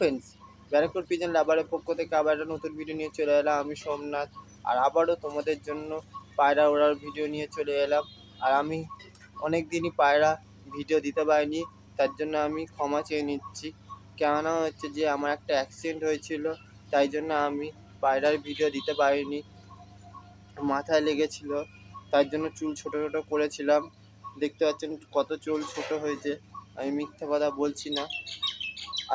Friends, Barrackpore pigeon লাভারের পক্ষ থেকে আবার একটা নতুন ভিডিও নিয়ে চলে এলাম আমি সোমনাথ। আর আবারও তোমাদের জন্য পায়রা ওড়ার ভিডিও নিয়ে চলে এলাম। আর আমি অনেক দিনই পায়রা ভিডিও দিতে পারিনি, তার জন্য আমি ক্ষমা চেয়ে নিচ্ছি। কেননা হচ্ছে যে আমার একটা অ্যাক্সিডেন্ট হয়েছিল, তাই জন্য আমি পায়রার ভিডিও দিতে পারিনি। মাথায় লেগেছিল, তার জন্য চুল ছোটো ছোটো করেছিলাম। দেখতে পাচ্ছেন কত চুল ছোটো হয়েছে, আমি মিথ্যা কথা বলছি না।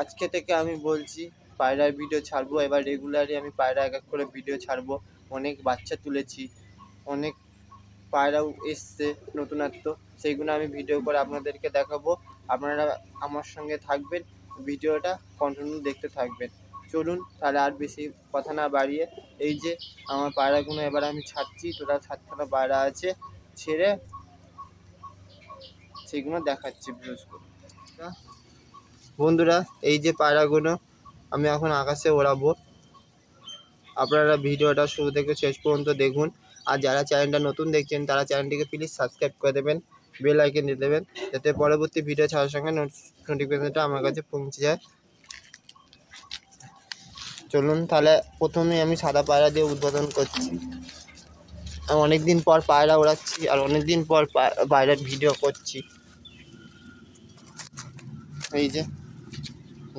আজকে থেকে আমি বলছি পায়রার ভিডিও ছাড়বো, এবার রেগুলারই আমি পায়রা এক এক করে ভিডিও ছাড়বো। অনেক বাচ্চা তুলেছি, অনেক পায়রাও এসছে নতুনত্ব, সেইগুলো আমি ভিডিও করে আপনাদেরকে দেখাবো। আপনারা আমার সঙ্গে থাকবেন, ভিডিওটা কন্টিনিউ দেখতে থাকবেন। চলুন তাহলে আর বেশি কথা না বাড়িয়ে, এই যে আমার পায়রাগুলো এবার আমি ছাড়ছি। টোটাল 7খানা পায়রা আছে, ছেড়ে সেগুলো দেখাচ্ছি ভিউজ করে। বন্ধুরা, এই যে পায়রাগুলো আমি এখন আকাশে ওড়াবো, আপনারা ভিডিওটা শুরু থেকে শেষ পর্যন্ত দেখুন। আর যারা চ্যানেলটা নতুন দেখছেন তারা চ্যানেলটিকে প্লিজ সাবস্ক্রাইব করে দেবেন, বেল আইকন দিয়ে দেবেন, যাতে পরবর্তী ভিডিও ছাড়ার সঙ্গে নোটিফিকেশনটা আমার কাছে পৌঁছে যায়। চলুন তাহলে প্রথমে আমি সাদা পায়রা দিয়ে উদ্বোধন করছি। আমি অনেক দিন পর পায়রা ওড়াচ্ছি আর অনেক দিন পর পায়রার ভিডিও করছি। এই যে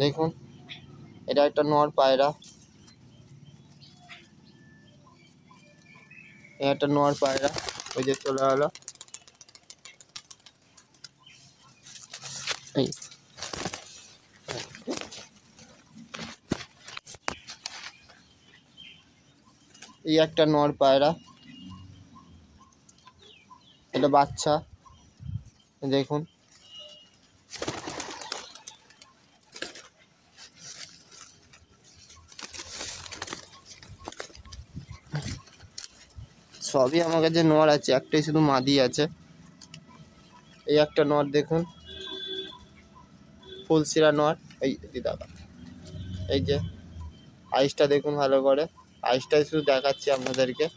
দেখুন, এটা একটা নর পায়রা, একটা নর পায়রা, ওই যে চলে গেলো। এই একটা নর পায়রা, এটা বাচ্চা দেখুন। সবই আমার কাছে নর আছে, একটাই শুধু মাদি আছে। এই একটা নর দেখুন, ফুলশিরা নর। এই দাদা, এই যে আইসটা দেখুন ভালো করে, আইসটাই শুধু দেখাচ্ছি আপনাদেরকে।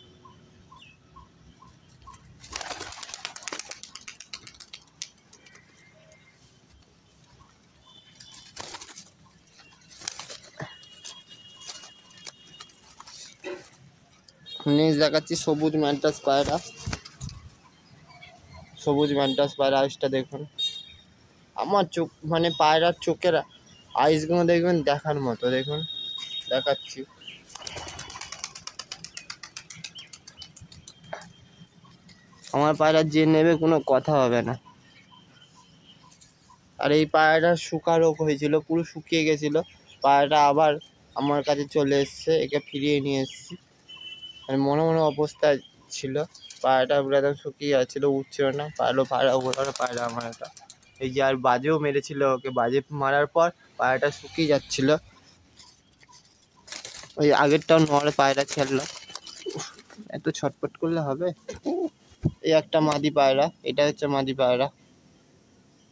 নেক্সট দেখাচ্ছি সবুজ ম্যান্টাস পায়রা। সবুজ ম্যান্টাস পায়রা আইসটা দেখুন। আমার চোখ মানে পায়রার চোখের আইসগুলো দেখবেন দেখার মতো, দেখুন দেখাচ্ছি। আমার পায়রা যে নেবে কোনো কথা হবে না। আর এই পায়রাটা শুকা রোগ হয়েছিল, পুরো শুকিয়ে গেছিলো। পায়রাটা আবার আমার কাছে চলে এসছে, একে ফিরিয়ে নিয়ে এসেছি। মানে মনে মনে অবস্থায় ছিল, পায়রাটা পুরো একদম শুকিয়ে যাচ্ছিলো, উঠছিল না। পায়রা ওড়ানো পায়রা আমার এটা। এই যে আর বাজেও মেরেছিল ওকে, বাজে মারার পর পায়রাটা শুকিয়ে যাচ্ছিল। ওই আগেরটাও নর পায়রা ছেড়লো, এত ছটপট করলে হবে। এই একটা মাদি পায়রা, এটা হচ্ছে মাদি পায়রা,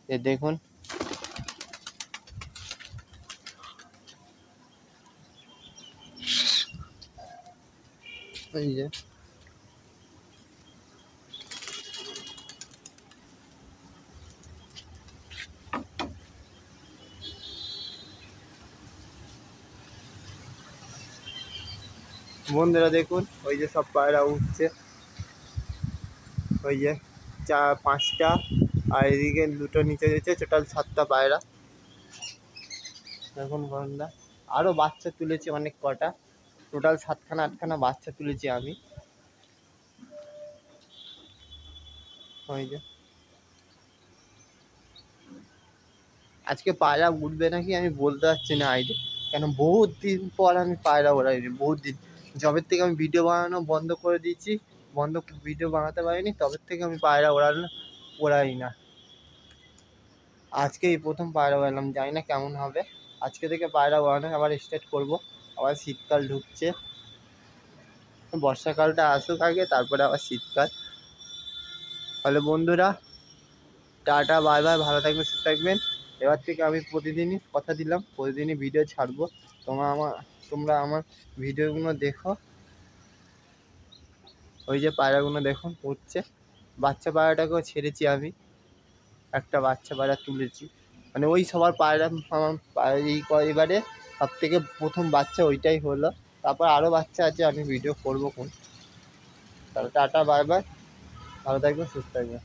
এ দেখুন। এই যে বন্ধুরা দেখুন, ওই যে সব পায়রা উঠছে, ওই যে 5টা, আর এদিকে 2টো নিচে দিচ্ছে, টোটাল 7টা পায়রা। দেখুন বন্ধুরা, আরও বাচ্চা তুলেছি অনেক কটা, টোটাল 7খানা 8খানা বাচ্চা তুলেছি আমি। ওই যে আজকে পায়রা উঠবে নাকি আমি বলতে পারছি না আইডিয়া, কেন বহুত দিন পর আমি পায়রা ওড়াইনি, বহুত দিন। যবের থেকে আমি ভিডিও বানানো বন্ধ করে দিয়েছি, ভিডিও বানাতে পারিনি, তবের থেকে আমি পায়রা ওড়াই না। আজকে এই প্রথম পায়রা ওড়ালাম, জানি না কেমন হবে। আজকে থেকে পায়রা ওড়ানো আবার স্টার্ট করব। আবার শীতকাল ঢুকছে, বর্ষাকালটা আসুক আগে, তারপরে আবার শীতকাল। তাহলে বন্ধুরা টাটা, বাই বাই, ভালো থাকবেন, সুস্থ থাকবেন। এবার থেকে আমি প্রতিদিনই কথা দিলাম, প্রতিদিনই ভিডিও ছাড়বো। তোমরা আমার ভিডিওগুলো দেখো। ওই যে পায়রাগুলো দেখুন উঠছে, বাচ্চা পায়রাটাকেও ছেড়েছি আমি, একটা বাচ্চা পায়রা তুলেছি। মানে ওই সবার পায়রা আমার এবারে সবথেকে প্রথম বাচ্চা ওইটাই হলো। তারপর আরও বাচ্চা আছে, আমি ভিডিও করবো কোন। তাহলে টাটা, বাই বাই, ভালো থাকবেন, সুস্থ থাকবেন।